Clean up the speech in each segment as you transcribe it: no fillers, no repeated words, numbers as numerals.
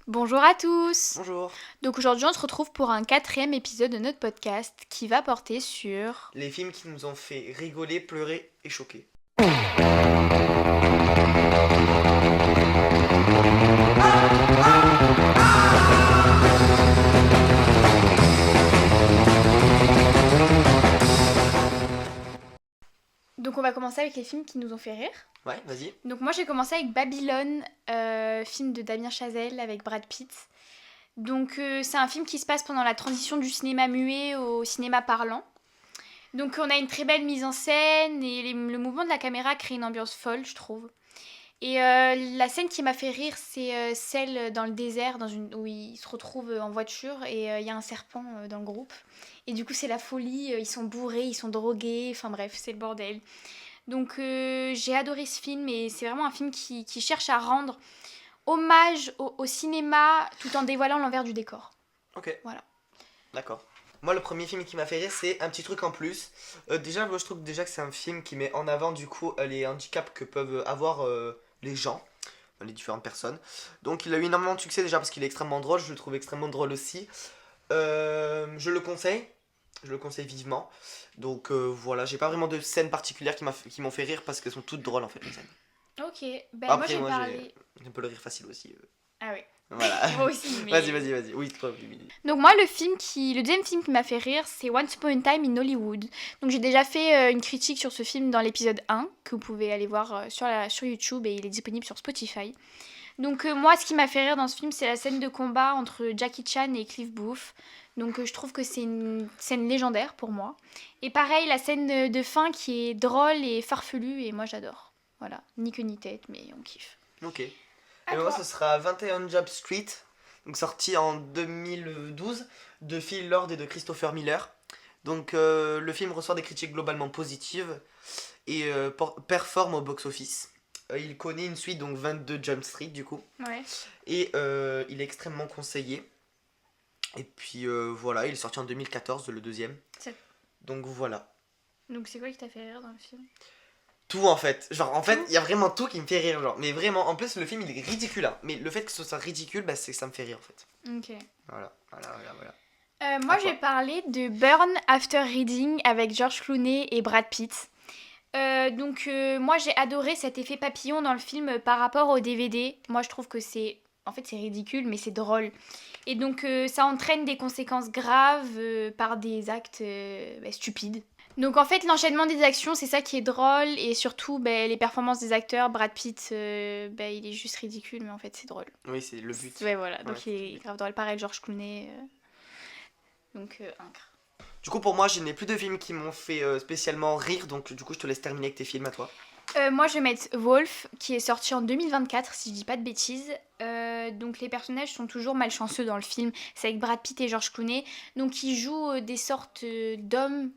Bonjour à tous. Bonjour. Donc aujourd'hui on se retrouve pour un quatrième épisode de notre podcast qui va porter sur... Les films qui nous ont fait rigoler, pleurer et choquer. Donc on va commencer avec les films qui nous ont fait rire. Ouais, vas-y. Donc moi j'ai commencé avec Babylone, film de Damien Chazelle avec Brad Pitt. Donc c'est un film qui se passe pendant la transition du cinéma muet au cinéma parlant. Donc on a une très belle mise en scène et le mouvement de la caméra crée une ambiance folle, je trouve. Et la scène qui m'a fait rire, c'est celle dans le désert où ils se retrouvent en voiture et il y a un serpent dans le groupe. Et du coup, c'est la folie, ils sont bourrés, ils sont drogués, enfin bref, c'est le bordel. Donc j'ai adoré ce film et c'est vraiment un film qui cherche à rendre hommage au cinéma tout en dévoilant l'envers du décor. Ok. Voilà. D'accord. Moi, le premier film qui m'a fait rire, c'est Un petit truc en plus. Déjà, moi, je trouve déjà que c'est un film qui met en avant, du coup, les handicaps que peuvent avoir les gens, les différentes personnes. Donc, il a eu énormément de succès déjà parce qu'il est extrêmement drôle. Je le trouve extrêmement drôle aussi. Je le conseille. Je le conseille vivement. Donc, voilà, j'ai pas vraiment de scènes particulières qui m'ont fait rire parce qu'elles sont toutes drôles en fait, les scènes. Ok, ben moi Après, j'ai moi, parlé... j'ai un peu le rire facile aussi. Ah oui, Voilà. moi aussi, mais... Vas-y. Oui, toi, oui. Donc moi, le deuxième film qui m'a fait rire, c'est Once Upon a Time in Hollywood. Donc j'ai déjà fait une critique sur ce film dans l'épisode 1, que vous pouvez aller voir sur YouTube et il est disponible sur Spotify. Donc moi, ce qui m'a fait rire dans ce film, c'est la scène de combat entre Jackie Chan et Cliff Booth. Donc je trouve que c'est une scène légendaire pour moi. Et pareil, la scène de fin qui est drôle et farfelue, et moi j'adore. Voilà, ni queue ni tête, mais on kiffe. Ok. Et À moi, toi. ce sera 21 Jump Street, donc sorti en 2012, de Phil Lord et de Christopher Miller. Donc, le film reçoit des critiques globalement positives et performe au box-office. Il connaît une suite, donc 22 Jump Street, du coup. Ouais. Et il est extrêmement conseillé. Et puis, voilà, il est sorti en 2014, le deuxième. C'est- Donc, voilà. Donc c'est quoi qui t'a fait rire dans le film? Tout en fait. Genre en fait, Tout. il y a vraiment tout qui me fait rire. Genre. Mais vraiment, en plus, le film il est ridicule. Hein. Mais le fait que ce soit ridicule, bah, c'est que ça me fait rire en fait. Ok. Voilà. Moi, À je vais toi. parler de Burn After Reading avec George Clooney et Brad Pitt. Moi, j'ai adoré cet effet papillon dans le film par rapport au DVD. Moi, je trouve que c'est... En fait, c'est ridicule, mais c'est drôle. Et donc, ça entraîne des conséquences graves par des actes stupides. Donc, en fait, l'enchaînement des actions, c'est ça qui est drôle. Et surtout, les performances des acteurs. Brad Pitt, il est juste ridicule, mais en fait, c'est drôle. Oui, c'est le but. Ouais, voilà. Ouais, Donc, il est grave drôle. Pareil, George Clooney. Incre. Du coup, pour moi, je n'ai plus de films qui m'ont fait spécialement rire. Donc, du coup, je te laisse terminer avec tes films à toi. Moi, je vais mettre Wolf, qui est sorti en 2024, si je dis pas de bêtises. Donc, les personnages sont toujours malchanceux dans le film. C'est avec Brad Pitt et George Clooney. Donc, ils jouent des sortes d'hommes,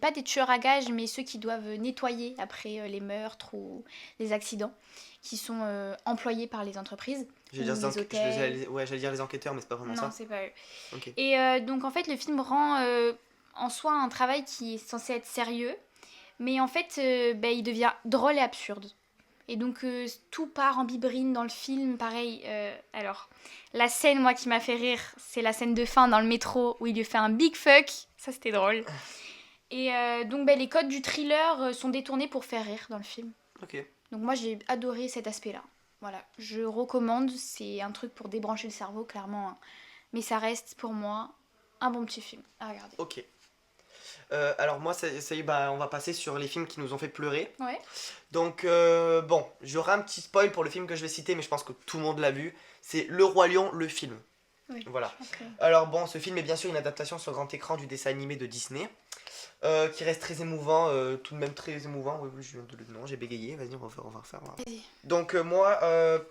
pas des tueurs à gages, mais ceux qui doivent nettoyer après les meurtres ou les accidents, qui sont employés par les entreprises. J'allais Ou dire, les hôtels. j'allais dire les enquêteurs, mais c'est pas vraiment Non, ça. c'est pas eux. Ok. Et donc, en fait, le film rend en soi un travail qui est censé être sérieux. Mais en fait, il devient drôle et absurde. Et donc, tout part en biberine dans le film. Pareil, alors, la scène, moi, qui m'a fait rire, c'est la scène de fin dans le métro où il lui fait un big fuck. Ça, c'était drôle. Et les codes du thriller sont détournés pour faire rire dans le film. Ok. Donc, moi, j'ai adoré cet aspect-là. Voilà, je recommande. C'est un truc pour débrancher le cerveau, clairement. Hein. Mais ça reste, pour moi, un bon petit film à regarder. Ok. Alors moi, ça y est, bah, on va passer sur les films qui nous ont fait pleurer. Ouais. Donc, bon, j'aurai un petit spoil pour le film que je vais citer, mais je pense que tout le monde l'a vu. C'est Le Roi Lion, le film. Oui. Voilà. Okay. Alors bon, ce film est bien sûr une adaptation sur grand écran du dessin animé de Disney, qui reste très émouvant, tout de même très émouvant. Oui, je viens de le nom, j'ai bégayé. Vas-y, on va refaire. Voilà. Vas-y. Donc moi,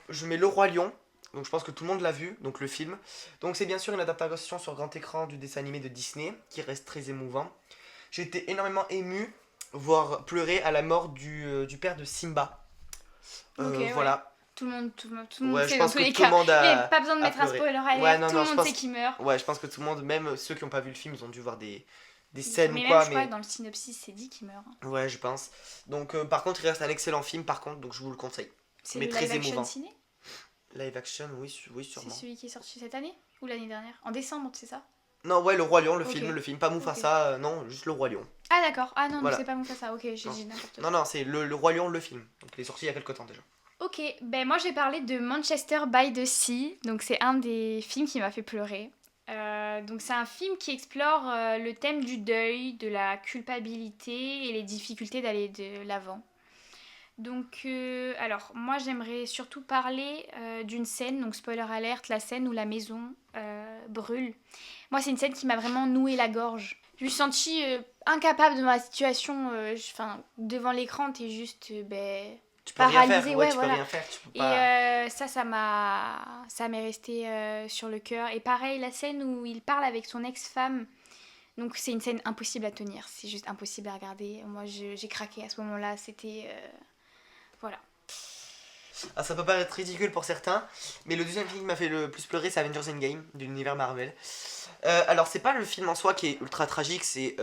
je mets Le Roi Lion. Donc je pense que tout le monde l'a vu, donc le film. Donc c'est bien sûr une adaptation sur grand écran du dessin animé de Disney, qui reste très émouvant. J'ai été énormément ému, voire pleurer à la mort du père de Simba. Ok, voilà. Ouais. Tout le monde Ouais, je sait dans pense tous que les tout cas. le monde Il n'y a a, pas besoin de a mettre un pleuré. spoiler alert, Ouais, non, tout non, le je monde pense, sait qu'il meurt. ouais, je pense que tout le monde, même ceux qui n'ont pas vu le film, ils ont dû voir des scènes Mais ou même, quoi, je crois mais que dans le synopsis, c'est dit qu'il meurt. Hein. ouais, je pense. Donc, par contre, il reste un excellent film, par contre, donc je vous le conseille. C'est Mais le très live action émouvant. ciné Live action, oui C'est sûrement. celui qui est sorti cette année ou l'année dernière? En décembre, c'est ça? Non, ouais, le Roi Lion, Ok. le film, pas Mufasa, non, juste le Roi Lion. Ah d'accord. Ah non, donc c'est Voilà. pas Mufasa. Ok, j'ai Non, dit n'importe quoi. non, c'est le Roi Lion, le film. Donc il est sorti il y a quelques temps déjà. Ok, ben moi je vais parler de Manchester by the Sea. Donc c'est un des films qui m'a fait pleurer. Donc c'est un film qui explore le thème du deuil, de la culpabilité et les difficultés d'aller de l'avant. Donc, alors, moi j'aimerais surtout parler d'une scène, donc spoiler alerte, la scène où la maison brûle. Moi, c'est une scène qui m'a vraiment noué la gorge. Je me suis sentie incapable de ma situation, devant l'écran, t'es juste Tu peux rien paralysée, faire, ouais, ouais, tu peux voilà. rien faire, tu peux Et pas. ça m'est resté sur le cœur. Et pareil, la scène où il parle avec son ex-femme. Donc, c'est une scène impossible à tenir, c'est juste impossible à regarder. Moi, j'ai craqué à ce moment-là, c'était. Voilà. Ah, ça peut paraître ridicule pour certains, mais le deuxième film qui m'a fait le plus pleurer, c'est Avengers Endgame, de l'univers Marvel. Alors, c'est pas le film en soi qui est ultra tragique, c'est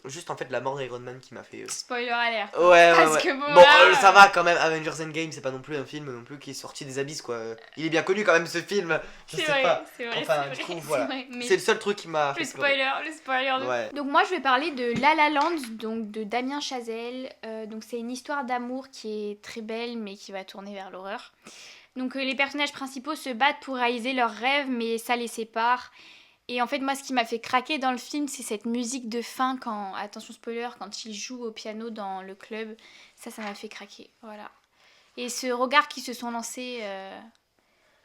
juste en fait la mort d'Iron Man qui m'a fait. Spoiler alerte. Ouais, Parce ouais. que bon, Bon, là, ça va quand même, Avengers Endgame, c'est pas non plus un film non plus qui est sorti des abysses quoi. Il est bien connu quand même ce film, je sais pas. c'est vrai, Enfin, c'est du vrai, coup, c'est voilà. vrai. Mais C'est le seul truc qui m'a fait pleurer. le spoiler de... Ouais. Donc moi, je vais parler de La La Land, donc de Damien Chazelle. Donc c'est une histoire d'amour qui est très belle, mais qui va tourner vers l'horreur. Donc les personnages principaux se battent pour réaliser leurs rêves, mais ça les sépare. Et en fait, moi, ce qui m'a fait craquer dans le film, c'est cette musique de fin quand, attention spoiler, quand il joue au piano dans le club. Ça m'a fait craquer, voilà. Et ce regard qu'ils se sont lancés,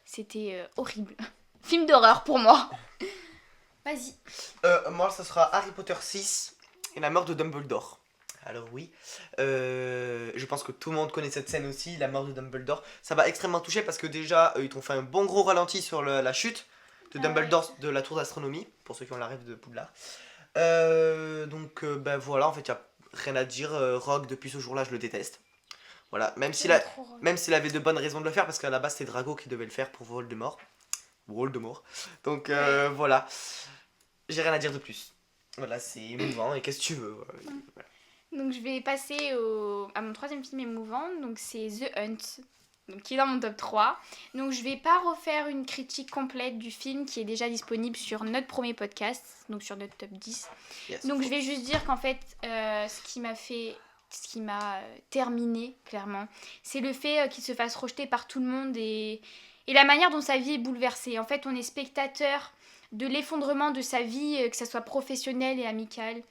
c'était horrible. Film d'horreur pour moi. Vas-y. Moi, ce sera Harry Potter 6 et la mort de Dumbledore. Alors oui, je pense que tout le monde connaît cette scène aussi, la mort de Dumbledore. Ça m'a extrêmement touché parce que déjà, ils t'ont fait un bon gros ralenti sur la chute de Dumbledore de la tour d'astronomie, pour ceux qui ont la rêve de Poudlard. Ben voilà, en fait, il n'y a rien à dire. Rogue, depuis ce jour-là, je le déteste. Voilà, même s'il avait de bonnes raisons de le faire, parce qu'à la base, c'était Drago qui devait le faire pour Voldemort. Voldemort. Donc voilà, j'ai rien à dire de plus. Voilà, c'est émouvant, et qu'est-ce que tu veux voilà. Donc je vais passer à mon troisième film émouvant, donc c'est The Hunt, donc qui est dans mon top 3. Donc je vais pas refaire une critique complète du film qui est déjà disponible sur notre premier podcast, donc sur notre top 10. Yes, Donc je vais juste dire qu'en fait, ce qui m'a terminé, clairement, c'est le fait qu'il se fasse rejeter par tout le monde et la manière dont sa vie est bouleversée. En fait, on est spectateur de l'effondrement de sa vie, que ça soit professionnelle et amicale.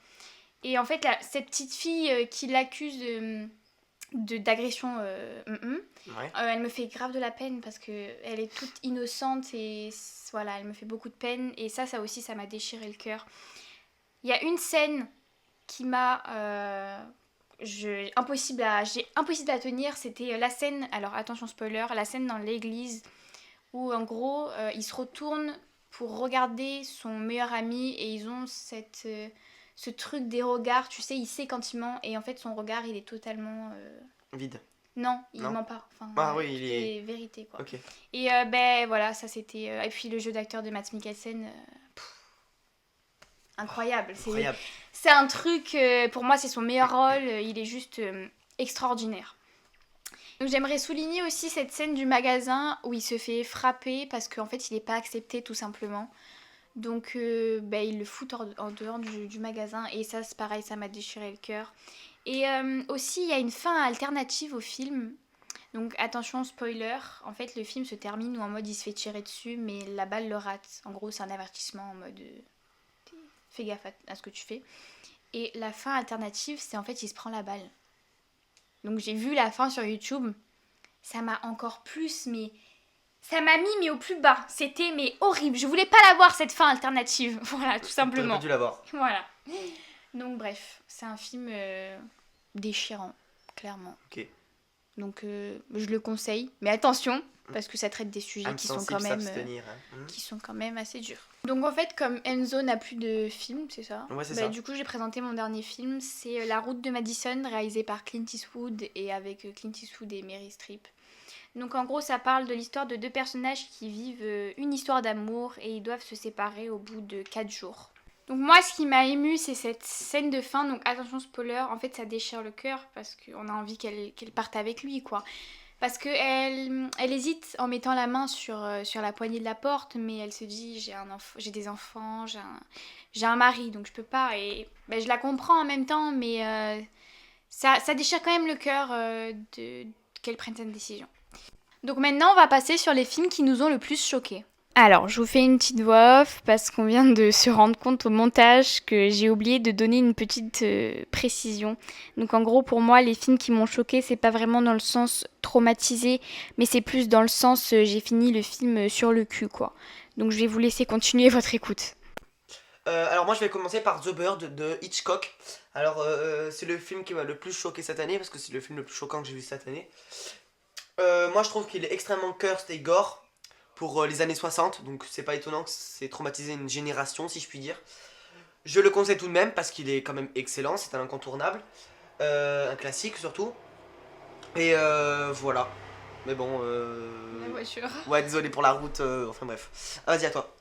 Et en fait, cette petite fille qui l'accuse d'agression, ouais. elle me fait grave de la peine parce qu'elle est toute innocente et voilà, elle me fait beaucoup de peine. Et ça aussi, ça m'a déchiré le cœur. Il y a une scène qui m'a... j'ai impossible à tenir, c'était la scène, alors attention spoiler, la scène dans l'église où en gros, il se retourne pour regarder son meilleur ami et ils ont ce truc des regards, tu sais, il sait quand il ment et en fait son regard il est totalement... Vide. Non, il Non. ment pas. Enfin, Ah oui, il tout est... vérité quoi. Ok. Et ben voilà, ça c'était... et puis le jeu d'acteur de Mads Mikkelsen, incroyable. Incroyable. C'est un truc, pour moi c'est son meilleur rôle, il est juste extraordinaire. Donc j'aimerais souligner aussi cette scène du magasin où il se fait frapper parce qu'en fait il n'est pas accepté tout simplement. Donc il le fout en dehors du magasin et ça c'est pareil, ça m'a déchiré le cœur. Et aussi il y a une fin alternative au film. Donc attention spoiler, en fait le film se termine où en mode il se fait tirer dessus mais la balle le rate. En gros c'est un avertissement en mode fais gaffe à ce que tu fais. Et la fin alternative c'est en fait il se prend la balle. Donc j'ai vu la fin sur YouTube, ça m'a encore plus, mais ça m'a mis mais au plus bas. C'était mais horrible. Je voulais pas la voir cette fin alternative. Voilà, tout simplement. T'aurais pas dû l'avoir. Voilà. Donc bref, c'est un film déchirant, clairement. Ok. Donc je le conseille, mais attention parce que ça traite des sujets qui sont quand même assez durs. Donc en fait, comme Enzo n'a plus de film, c'est ça. Ouais, c'est ça. Du coup, j'ai présenté mon dernier film, c'est La Route de Madison, réalisé par Clint Eastwood et avec Clint Eastwood et Meryl Streep. Donc en gros, ça parle de l'histoire de deux personnages qui vivent une histoire d'amour et ils doivent se séparer au bout de 4 jours. Donc moi, ce qui m'a émue, c'est cette scène de fin. Donc attention spoiler, en fait ça déchire le cœur parce qu'on a envie qu'elle parte avec lui, quoi. Parce qu'elle hésite en mettant la main sur la poignée de la porte, mais elle se dit j'ai des enfants, j'ai un mari, donc je peux pas. Et ben, je la comprends en même temps, mais ça déchire quand même le cœur qu'elle prenne cette décision. Donc maintenant, on va passer sur les films qui nous ont le plus choqués. Alors, je vous fais une petite voix off parce qu'on vient de se rendre compte au montage que j'ai oublié de donner une petite précision. Donc en gros, pour moi, les films qui m'ont choqué, c'est pas vraiment dans le sens traumatisé, mais c'est plus dans le sens j'ai fini le film sur le cul, quoi. Donc je vais vous laisser continuer votre écoute. Alors moi je vais commencer par The Bird de Hitchcock. Alors c'est le film qui m'a le plus choqué cette année parce que c'est le film le plus choquant que j'ai vu cette année. Moi je trouve qu'il est extrêmement cursed et gore pour les années 60, donc c'est pas étonnant que c'est traumatisé une génération si je puis dire. Je le conseille tout de même parce qu'il est quand même excellent, c'est un incontournable, un classique surtout. Et voilà. Mais bon, La voiture. ouais désolé pour la route, enfin bref. Vas-y à toi.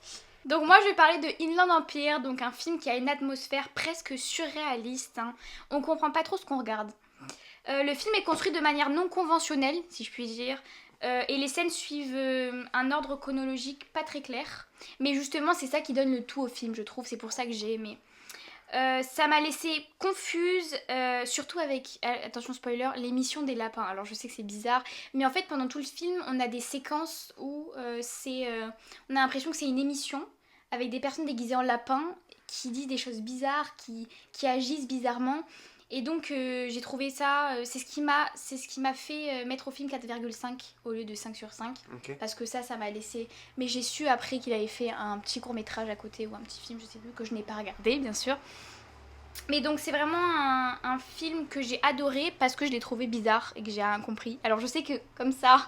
Donc moi je vais parler de Inland Empire, donc un film qui a une atmosphère presque surréaliste. Hein. On comprend pas trop ce qu'on regarde. Le film est construit de manière non conventionnelle, si je puis dire, et les scènes suivent un ordre chronologique pas très clair. Mais justement, c'est ça qui donne le tout au film, je trouve, c'est pour ça que j'ai aimé. Ça m'a laissé confuse, surtout avec, attention spoiler, l'émission des lapins. Alors je sais que c'est bizarre, mais en fait pendant tout le film, on a des séquences où on a l'impression que c'est une émission avec des personnes déguisées en lapins qui disent des choses bizarres, qui agissent bizarrement. Et donc j'ai trouvé ça, c'est ce qui m'a fait mettre au film 4,5 au lieu de 5 sur 5. Ok. Parce que ça m'a laissé... Mais j'ai su après qu'il avait fait un petit court-métrage à côté ou un petit film, je sais plus, que je n'ai pas regardé bien sûr. Mais donc c'est vraiment un film que j'ai adoré parce que je l'ai trouvé bizarre et que j'ai incompris. Alors je sais que comme ça,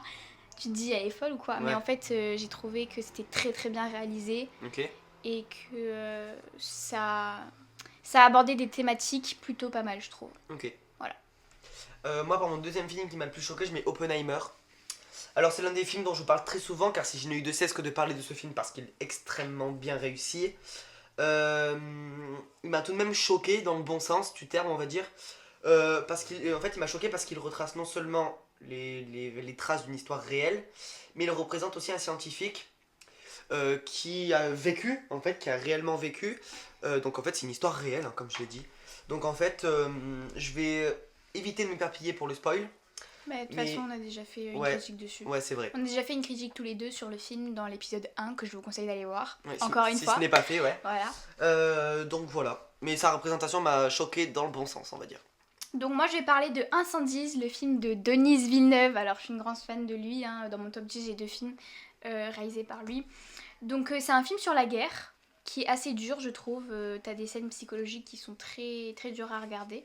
tu te dis elle est folle ou quoi, mais Ouais. en fait j'ai trouvé que c'était très très bien réalisé Ok. et que ça a abordé des thématiques plutôt pas mal, je trouve. Ok. Voilà. Moi, pour mon deuxième film qui m'a le plus choqué, je mets Oppenheimer. Alors, c'est l'un des films dont je parle très souvent, car si je n'ai eu de cesse que de parler de ce film parce qu'il est extrêmement bien réussi. Il m'a tout de même choqué, dans le bon sens du terme, on va dire. Parce qu'il, en fait, il m'a choqué parce qu'il retrace non seulement les traces d'une histoire réelle, mais il représente aussi un scientifique qui a vécu, en fait, qui a réellement vécu. Donc, en fait, c'est une histoire réelle, hein, comme je l'ai dit. Donc, en fait, je vais éviter de m'éparpiller pour le spoil. Mais de toute Mais- façon, on a déjà fait une Ouais. critique dessus. Ouais, c'est vrai. On a déjà fait une critique tous les deux sur le film dans l'épisode 1 que je vous conseille d'aller voir. Ouais, Encore une si fois. ce n'est pas fait, ouais. Voilà. Donc voilà. Mais sa représentation m'a choqué dans le bon sens, on va dire. Donc moi je vais parler de Incendies, le film de Denis Villeneuve. Alors je suis une grande fan de lui, hein. Dans mon top 10 j'ai 2 films réalisés par lui. Donc c'est un film sur la guerre qui est assez dur je trouve. T'as des scènes psychologiques qui sont très, très dures à regarder.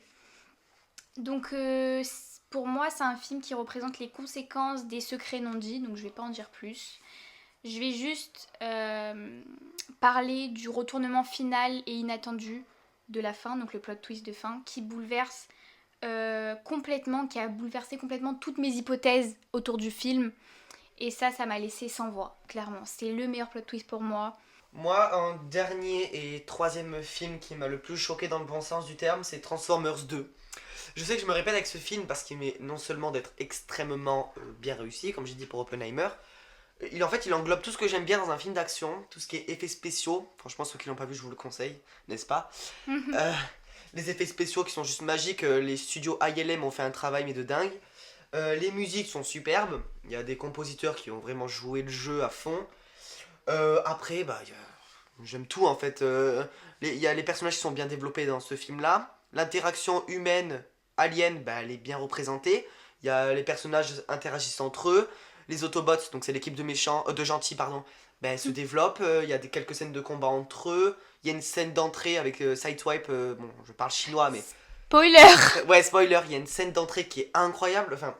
Donc pour moi c'est un film qui représente les conséquences des secrets non dits, donc je vais pas en dire plus. Je vais juste parler du retournement final et inattendu de la fin, donc le plot twist de fin, qui bouleverse complètement, qui a bouleversé complètement toutes mes hypothèses autour du film. Et ça m'a laissé sans voix, clairement. C'est le meilleur plot twist pour moi. Moi, un dernier et troisième film qui m'a le plus choqué dans le bon sens du terme, c'est Transformers 2. Je sais que je me répète avec ce film parce qu'il met non seulement d'être extrêmement bien réussi, comme j'ai dit pour Oppenheimer, il englobe tout ce que j'aime bien dans un film d'action, tout ce qui est effets spéciaux. Franchement, ceux qui l'ont pas vu, je vous le conseille, n'est-ce pas? Les effets spéciaux qui sont juste magiques, les studios ILM ont fait un travail mais de dingue. Les musiques sont superbes, il y a des compositeurs qui ont vraiment joué le jeu à fond. Après, j'aime tout en fait. Il y a les personnages qui sont bien développés dans ce film-là. L'interaction humaine alien, elle est bien représentée. Il y a les personnages interagissent entre eux. Les Autobots, donc c'est l'équipe de méchants, de gentils, pardon, se développe. Il y a quelques scènes de combat entre eux. Il y a une scène d'entrée avec Sideswipe. Bon, je parle chinois, mais. Spoiler. Ouais, spoiler, il y a une scène d'entrée qui est incroyable. Enfin,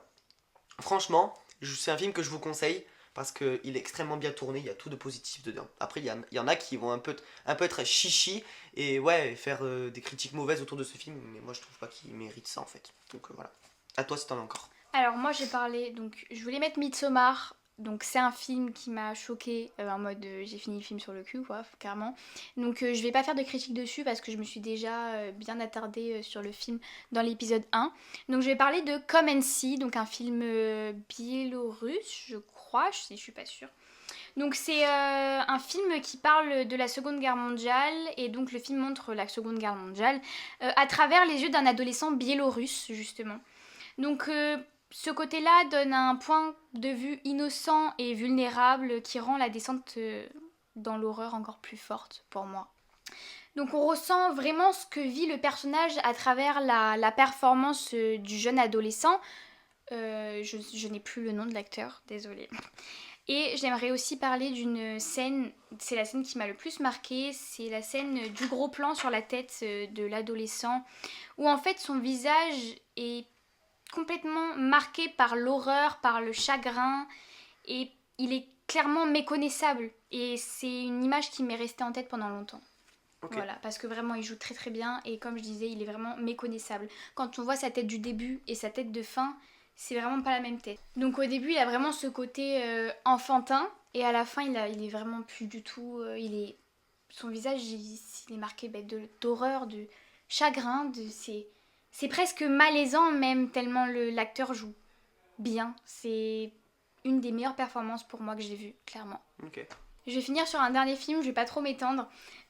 franchement, c'est un film que je vous conseille parce qu'il est extrêmement bien tourné. Il y a tout de positif dedans. Après, il y en a qui vont un peu être chichi et ouais, faire des critiques mauvaises autour de ce film. Mais moi, je trouve pas qu'il mérite ça en fait. Donc voilà. À toi si t'en as encore. Alors moi j'ai parlé, donc je voulais mettre Midsommar Donc c'est un film qui m'a choquée en mode j'ai fini le film sur le cul quoi, carrément. Donc je vais pas faire de critique dessus parce que je me suis déjà bien attardée sur le film dans l'épisode 1. Donc je vais parler de Come and See, donc un film biélorusse je crois, je suis pas sûre. Donc c'est un film qui parle de la Seconde Guerre mondiale et donc le film montre la Seconde Guerre mondiale à travers les yeux d'un adolescent biélorusse justement. Donc ce côté-là donne un point de vue innocent et vulnérable qui rend la descente dans l'horreur encore plus forte pour moi. Donc on ressent vraiment ce que vit le personnage à travers la performance du jeune adolescent. Je n'ai plus le nom de l'acteur, désolée. Et j'aimerais aussi parler d'une scène, c'est la scène qui m'a le plus marquée, c'est la scène du gros plan sur la tête de l'adolescent, où en fait son visage est complètement marqué par l'horreur, par le chagrin, et il est clairement méconnaissable. Et c'est une image qui m'est restée en tête pendant longtemps. Okay. Voilà, parce que vraiment il joue très très bien, et comme je disais, il est vraiment méconnaissable. Quand on voit sa tête du début et sa tête de fin, c'est vraiment pas la même tête. Donc au début, il a vraiment ce côté enfantin, et à la fin, il est vraiment plus du tout... son visage, il est marqué d'horreur, de chagrin, c'est presque malaisant même, tellement l'acteur joue bien. C'est une des meilleures performances pour moi que j'ai vues, clairement. Okay. Je vais finir sur un dernier film, je vais pas trop m'étendre.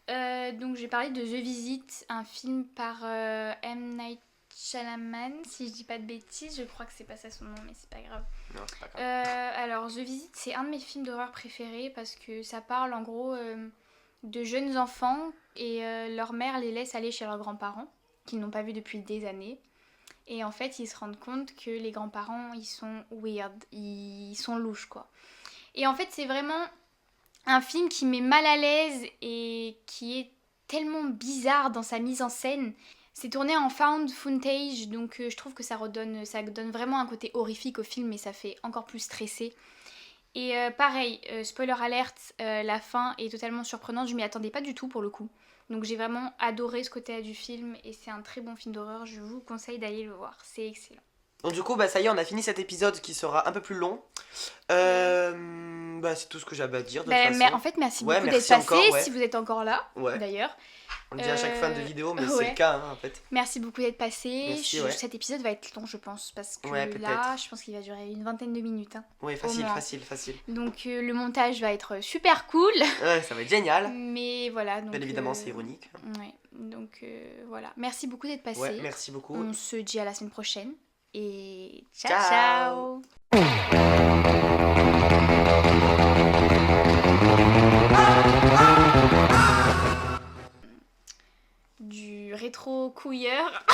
Donc je vais parler de The Visit, un film par M. Night Shyamalan, si je dis pas de bêtises, je crois que c'est pas ça son nom, mais c'est pas grave. Non, c'est pas grave. Alors The Visit, c'est un de mes films d'horreur préférés parce que ça parle en gros de jeunes enfants et leur mère les laisse aller chez leurs grands-parents qu'ils n'ont pas vus depuis des années. Et en fait, ils se rendent compte que les grands-parents, ils sont weird, ils sont louches quoi. Et en fait, c'est vraiment un film qui met mal à l'aise et qui est tellement bizarre dans sa mise en scène. C'est tourné en found footage, donc je trouve que ça donne vraiment un côté horrifique au film et ça fait encore plus stressé. Et pareil, spoiler alert, la fin est totalement surprenante, je m'y attendais pas du tout pour le coup. Donc j'ai vraiment adoré ce côté-là du film et c'est un très bon film d'horreur, je vous conseille d'aller le voir, c'est excellent. Donc du coup, ça y est, on a fini cet épisode qui sera un peu plus long. C'est tout ce que j'avais à dire de toute façon. Mais en fait, merci beaucoup d'être passé, encore, si vous êtes encore là, d'ailleurs. On le dit à chaque fin de vidéo, mais c'est le cas en fait. Merci beaucoup d'être passé. Cet épisode va être long, je pense, parce que là, je pense qu'il va durer une vingtaine de minutes. Oui, facile. Donc le montage va être super cool. Ouais, ça va être génial. Mais voilà. Donc, bien évidemment, c'est ironique. Ouais, donc voilà. Merci beaucoup d'être passé. Ouais, merci beaucoup. On se dit à la semaine prochaine. Et ciao. Du rétro-couilleur.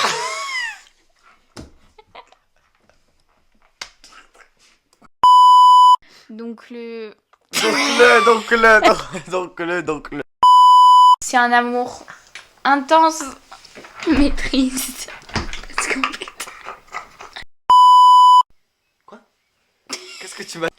Donc le... C'est un amour intense, mais triste. Parce qu'en fait... Quoi ? Qu'est-ce que tu m'as...